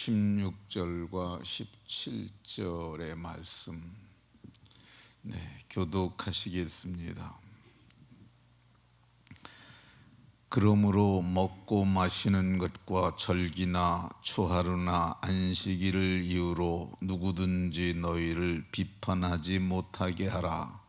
16절과 17절의 말씀 교독하시겠습니다. 그러므로 먹고 마시는 것과 절기나 초하루나 안식일을 이유로 누구든지 너희를 비판하지 못하게 하라.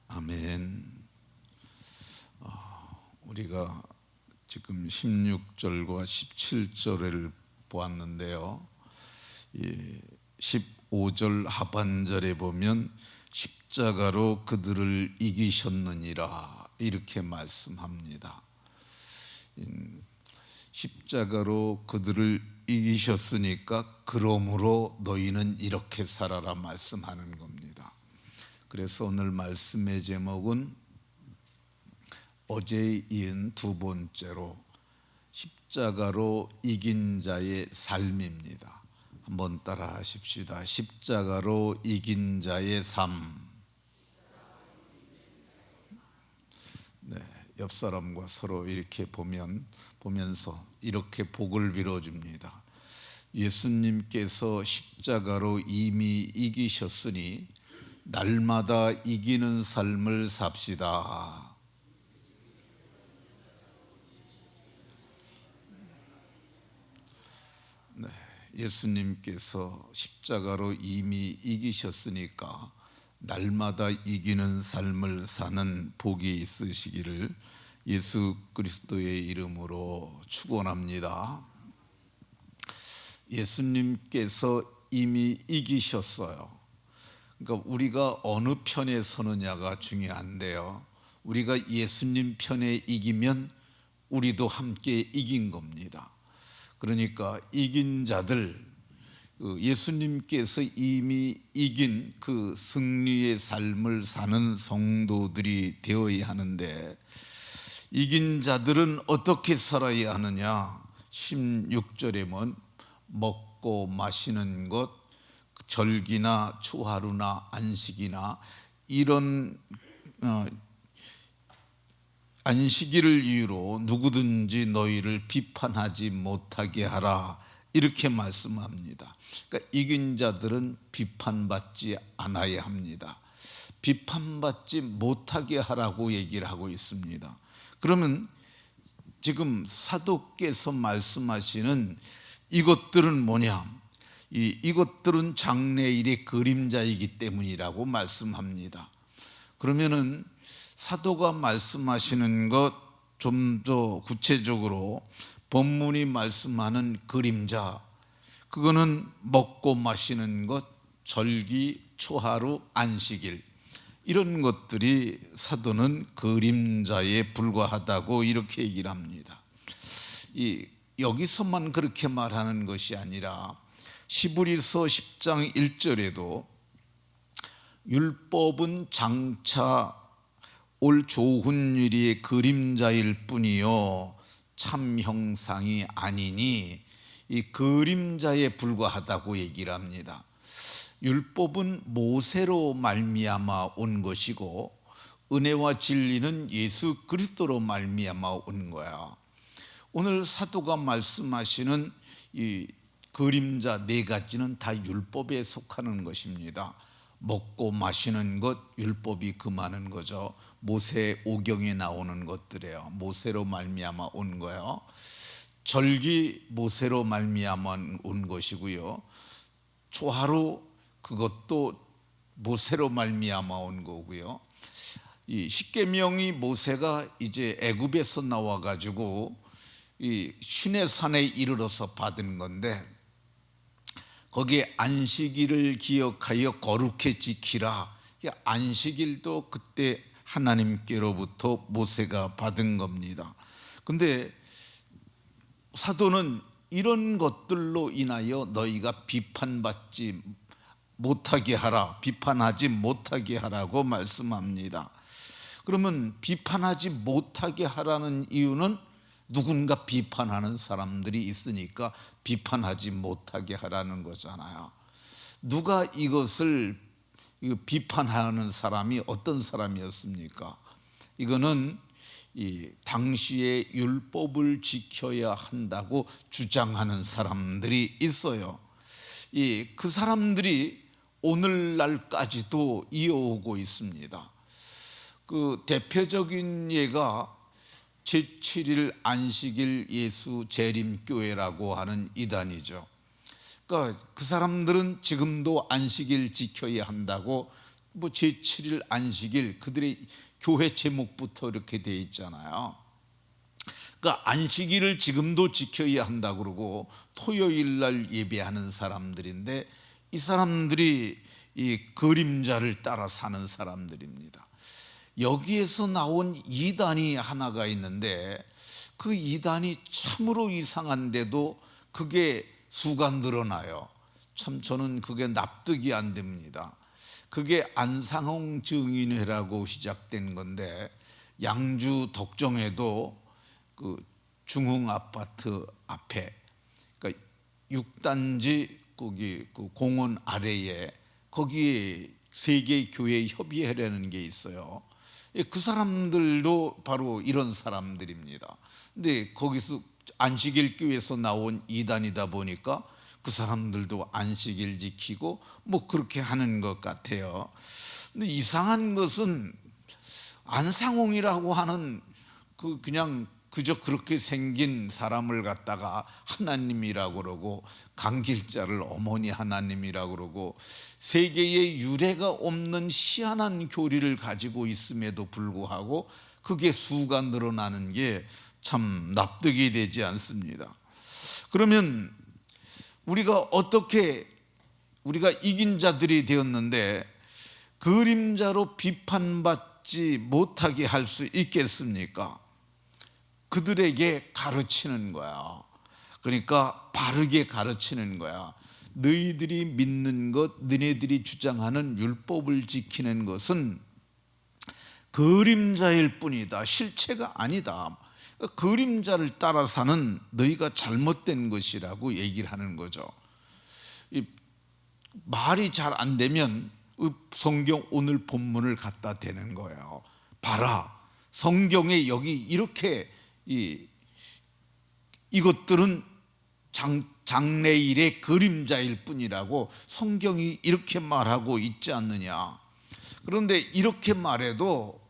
아멘. 우리가 지금 16절과 17절을 보았는데요, 15절 하반절에 보면 십자가로 그들을 이기셨느니라 이렇게 말씀합니다. 십자가로 그들을 이기셨으니까 그러므로 너희는 이렇게 살아라 말씀하는 겁니다. 그래서 오늘 말씀의 제목은 어제에 이은 두 번째로 십자가로 이긴 자의 삶입니다. 한번 따라 하십시다. 십자가로 이긴 자의 삶. 옆 사람과 서로 이렇게 보면서 이렇게 복을 빌어줍니다. 예수님께서 십자가로 이미 이기셨으니 날마다 이기는 삶을 삽시다. 예수님께서 십자가로 이미 이기셨으니까 날마다 이기는 삶을 사는 복이 있으시기를 예수 그리스도의 이름으로 축원합니다. 예수님께서 이미 이기셨어요. 그러니까 우리가 어느 편에 서느냐가 중요한데요, 우리가 예수님 편에 이기면 우리도 함께 이긴 겁니다. 그러니까 이긴 자들, 예수님께서 이미 이긴 그 승리의 삶을 사는 성도들이 되어야 하는데, 이긴 자들은 어떻게 살아야 하느냐? 16절에 보면 먹고 마시는 것, 절기나 초하루나 안식이나 이런 안식일을 이유로 누구든지 너희를 비판하지 못하게 하라 이렇게 말씀합니다. 그러니까 이긴 자들은 비판받지 않아야 합니다. 비판받지 못하게 하라고 얘기를 하고 있습니다. 그러면 지금 사도께서 말씀하시는 이것들은 뭐냐? 이것들은 장래일의 그림자이기 때문이라고 말씀합니다. 그러면은 사도가 말씀하시는 것 좀 더 구체적으로 본문이 말씀하는 그림자, 그거는 먹고 마시는 것, 절기, 초하루, 안식일, 이런 것들이 사도는 그림자에 불과하다고 이렇게 얘기를 합니다. 여기서만 그렇게 말하는 것이 아니라 히브리서 10장 1절에도 율법은 장차 올 좋은 일의 그림자일 뿐이요 참 형상이 아니니 이 그림자에 불과하다고 얘기를 합니다. 율법은 모세로 말미암아 온 것이고 은혜와 진리는 예수 그리스도로 말미암아 온 거야. 오늘 사도가 말씀하시는 이 그림자 네 가지는 다 율법에 속하는 것입니다. 먹고 마시는 것, 율법이 금하는 거죠. 모세 오경에 나오는 것들이에요. 모세로 말미암아 온 거예요. 절기 모세로 말미암아 온 것이고요. 초하루 그것도 모세로 말미암아 온 거고요. 이 십계명이 모세가 이제 애굽에서 나와 가지고 이 시내산에 이르러서 받은 건데, 거기에 안식일을 기억하여 거룩히 지키라. 안식일도 그때 하나님께로부터 모세가 받은 겁니다. 근데 사도는 이런 것들로 인하여 너희가 비판받지 못하게 하라, 비판하지 못하게 하라고 말씀합니다. 그러면 비판하지 못하게 하라는 이유는 누군가 비판하는 사람들이 있으니까 비판하지 못하게 하라는 거잖아요. 누가 이것을 비판하는 사람이 어떤 사람이었습니까? 이거는 이 당시의 율법을 지켜야 한다고 주장하는 사람들이 있어요. 그 사람들이 오늘날까지도 이어오고 있습니다. 그 대표적인 예가 제7일 안식일 예수 재림교회라고 하는 이단이죠. 그러니까 그 사람들은 지금도 안식일 지켜야 한다고 뭐 제7일 안식일 그들의 교회 제목부터 이렇게 돼 있잖아요. 그러니까 안식일을 지금도 지켜야 한다고 그러고 토요일 날 예배하는 사람들인데 이 사람들이 이 그림자를 따라 사는 사람들입니다. 여기에서 나온 이단이 하나가 있는데 그 이단이 참으로 이상한데도 그게 수가 늘어나요. 참 저는 그게 납득이 안 됩니다. 그게 안상홍 증인회라고 시작된 건데 양주 덕정에도 그 중흥 아파트 앞에 그러니까 6단지 거기 그 공원 아래에 거기에 세계 교회 협의회라는 게 있어요. 그 사람들도 바로 이런 사람들입니다. 근데 거기서 안식일 교회에서 나온 이단이다 보니까 그 사람들도 안식일 지키고 뭐 그렇게 하는 것 같아요. 근데 이상한 것은 안상홍이라고 하는 그냥 그저 그렇게 생긴 사람을 갖다가 하나님이라고 그러고 강길자를 어머니 하나님이라고 그러고 세계에 유례가 없는 희한한 교리를 가지고 있음에도 불구하고 그게 수가 늘어나는 게 참 납득이 되지 않습니다. 그러면 우리가 어떻게 우리가 이긴 자들이 되었는데 그림자로 비판받지 못하게 할 수 있겠습니까? 그들에게 가르치는 거야. 그러니까 바르게 가르치는 거야. 너희들이 믿는 것, 너희들이 주장하는 율법을 지키는 것은 그림자일 뿐이다. 실체가 아니다. 그림자를 따라 사는 너희가 잘못된 것이라고 얘기를 하는 거죠. 말이 잘 안 되면 성경 오늘 본문을 갖다 대는 거예요. 봐라, 성경에 여기 이렇게 이것들은 장래일의 그림자일 뿐이라고 성경이 이렇게 말하고 있지 않느냐. 그런데 이렇게 말해도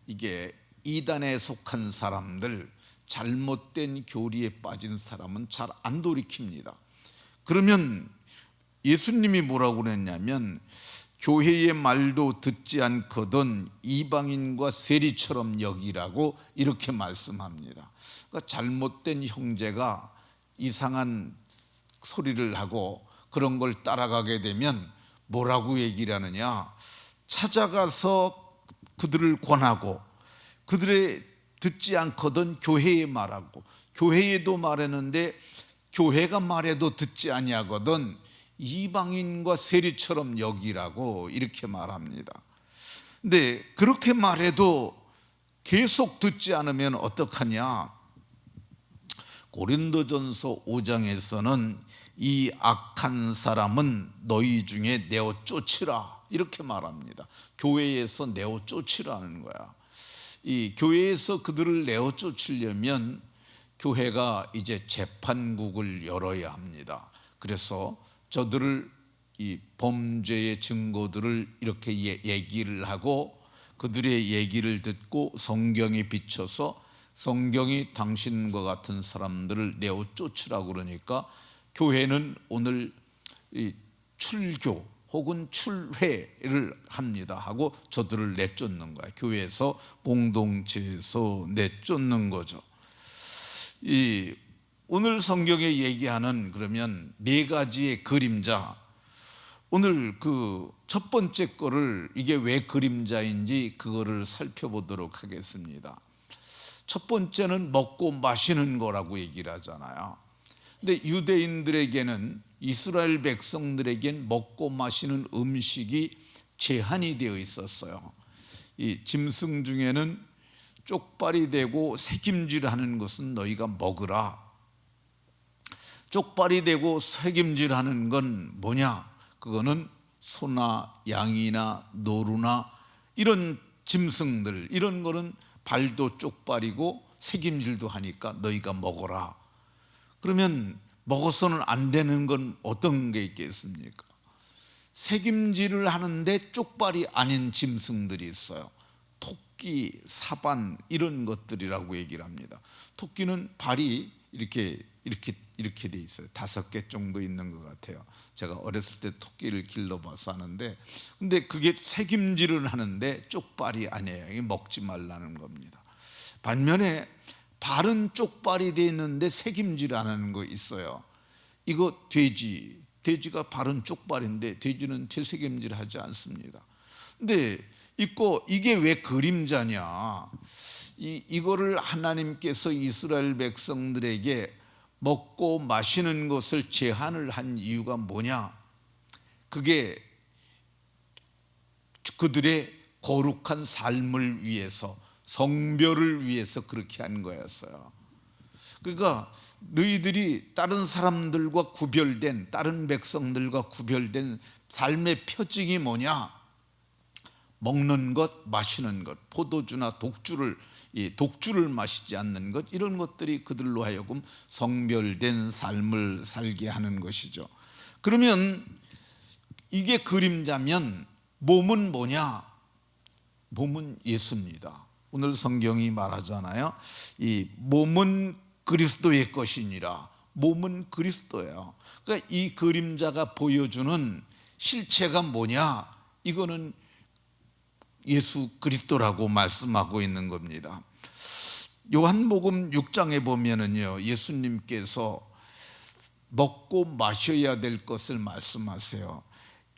이게 이단에 속한 사람들, 잘못된 교리에 빠진 사람은 잘 안 돌이킵니다. 그러면 예수님이 뭐라고 그랬냐면 교회의 말도 듣지 않거든 이방인과 세리처럼 여기라고 이렇게 말씀합니다. 그러니까 잘못된 형제가 이상한 소리를 하고 그런 걸 따라가게 되면 뭐라고 얘기를 하느냐, 찾아가서 그들을 권하고 그들의 듣지 않거든 교회에 말하고 교회에도 말했는데 교회가 말해도 듣지 아니하거든 이방인과 세리처럼 여기라고 이렇게 말합니다. 근데 그렇게 말해도 계속 듣지 않으면 어떡하냐? 고린도전서 5장에서는 이 악한 사람은 너희 중에 내어 쫓으라 이렇게 말합니다. 교회에서 내어 쫓으라는 거야. 이 교회에서 그들을 내어 쫓으려면 교회가 이제 재판국을 열어야 합니다. 그래서 저들을 이 범죄의 증거들을 이렇게 얘기를 하고 그들의 얘기를 듣고 성경에 비춰서 성경이 당신과 같은 사람들을 내어 쫓으라고 그러니까 교회는 오늘 이 출교 혹은 출회를 합니다 하고 저들을 내쫓는 거야. 교회에서 공동체에서 내쫓는 거죠. 이 오늘 성경에 얘기하는 그러면 네 가지의 그림자, 오늘 그 첫 번째 거를 이게 왜 그림자인지 그거를 살펴보도록 하겠습니다. 첫 번째는 먹고 마시는 거라고 얘기를 하잖아요. 근데 유대인들에게는 이스라엘 백성들에겐 먹고 마시는 음식이 제한이 되어 있었어요. 이 짐승 중에는 쪽발이 되고 새김질하는 것은 너희가 먹으라. 쪽발이 되고 새김질하는 건 뭐냐? 그거는 소나 양이나 노루나 이런 짐승들, 이런 거는 발도 쪽발이고 새김질도 하니까 너희가 먹어라. 그러면 먹어서는 안 되는 건 어떤 게 있겠습니까? 새김질을 하는데 쪽발이 아닌 짐승들이 있어요. 토끼, 사반 이런 것들이라고 얘기를 합니다. 토끼는 발이 이렇게 돼 있어요. 5개 정도 있는 것 같아요. 제가 어렸을 때 토끼를 길러봐서 하는데, 근데 그게 새김질을 하는데 쪽발이 아니에요. 이게 먹지 말라는 겁니다. 반면에 발은 쪽발이 돼 있는데 새김질 안 하는 거 있어요. 이거 돼지가 발은 쪽발인데 돼지는 새김질 하지 않습니다. 근데 있고 이게 왜 그림자냐? 이거를 하나님께서 이스라엘 백성들에게 먹고 마시는 것을 제한을 한 이유가 뭐냐? 그게 그들의 거룩한 삶을 위해서, 성별을 위해서 그렇게 한 거였어요. 그러니까 너희들이 다른 사람들과 구별된, 다른 백성들과 구별된 삶의 표징이 뭐냐? 먹는 것, 마시는 것, 포도주나 독주를 마시지 않는 것, 이런 것들이 그들로 하여금 성별된 삶을 살게 하는 것이죠. 그러면 이게 그림자면 몸은 뭐냐? 몸은 예수입니다. 오늘 성경이 말하잖아요. 이 몸은 그리스도의 것이니라. 몸은 그리스도예요. 그러니까 이 그림자가 보여주는 실체가 뭐냐? 이거는 예수 그리스도라고 말씀하고 있는 겁니다. 요한복음 6장에 보면은요, 예수님께서 먹고 마셔야 될 것을 말씀하세요.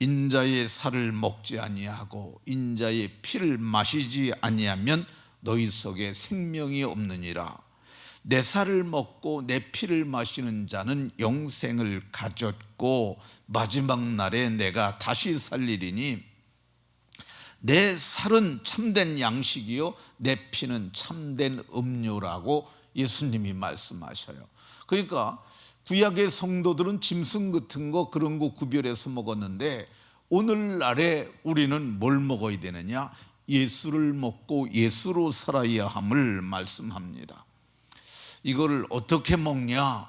인자의 살을 먹지 아니하고 인자의 피를 마시지 아니하면 너희 속에 생명이 없느니라. 내 살을 먹고 내 피를 마시는 자는 영생을 가졌고 마지막 날에 내가 다시 살리리니 내 살은 참된 양식이요 내 피는 참된 음료라고 예수님이 말씀하셔요. 그러니까 구약의 성도들은 짐승 같은 거 그런 거 구별해서 먹었는데, 오늘날에 우리는 뭘 먹어야 되느냐? 예수를 먹고 예수로 살아야 함을 말씀합니다. 이거를 어떻게 먹냐?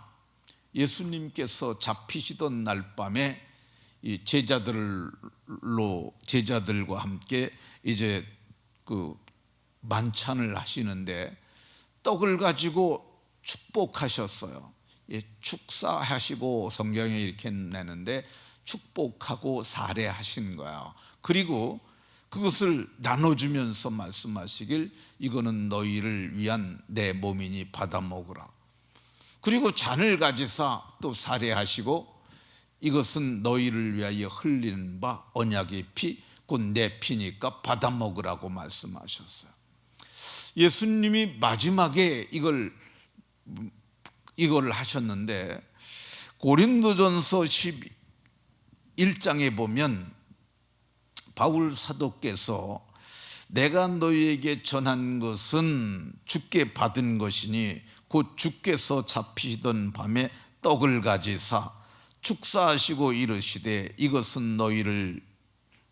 예수님께서 잡히시던 날 밤에 이 제자들과 함께 이제 그 만찬을 하시는데 떡을 가지고 축복하셨어요. 예, 축사하시고 성경에 이렇게 내는데 축복하고 사례하신 거야. 그리고 그것을 나눠주면서 말씀하시길 이거는 너희를 위한 내 몸이니 받아 먹으라. 그리고 잔을 가지사 또 사례하시고 이것은 너희를 위하여 흘리는 바 언약의 피 곧 내 피니까 받아 먹으라고 말씀하셨어요. 예수님이 마지막에 이걸 하셨는데 고린도전서 11장에 보면 바울 사도께서 내가 너희에게 전한 것은 주께 받은 것이니 곧 주께서 잡히시던 밤에 떡을 가지사 축사하시고 이르시되 이것은 너희를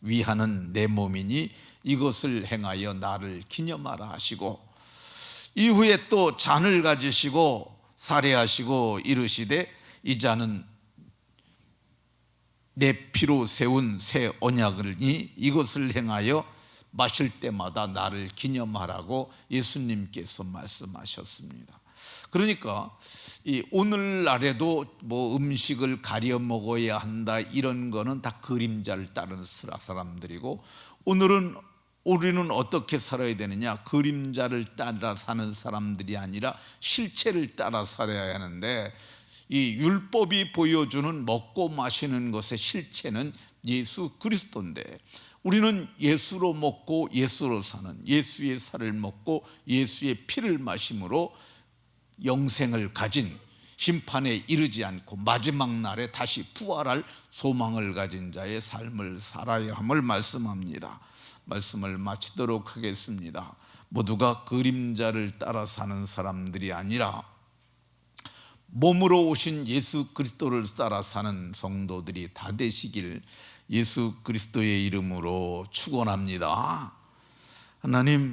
위하는 내 몸이니 이것을 행하여 나를 기념하라 하시고, 이후에 또 잔을 가지시고 사례하시고 이르시되 이 잔은 내 피로 세운 새 언약이니 이것을 행하여 마실 때마다 나를 기념하라고 예수님께서 말씀하셨습니다. 그러니까 이 오늘날에도 뭐 음식을 가려 먹어야 한다 이런 거는 다 그림자를 따르는 사람들이고, 우리는 어떻게 살아야 되느냐? 그림자를 따라 사는 사람들이 아니라 실체를 따라 살아야 하는데, 이 율법이 보여주는 먹고 마시는 것의 실체는 예수 그리스도인데, 우리는 예수로 먹고 예수로 사는, 예수의 살을 먹고 예수의 피를 마심으로 영생을 가진, 심판에 이르지 않고 마지막 날에 다시 부활할 소망을 가진 자의 삶을 살아야 함을 말씀합니다. 말씀을 마치도록 하겠습니다. 모두가 그림자를 따라 사는 사람들이 아니라 몸으로 오신 예수 그리스도를 따라 사는 성도들이 다 되시길 예수 그리스도의 이름으로 축원합니다. 하나님,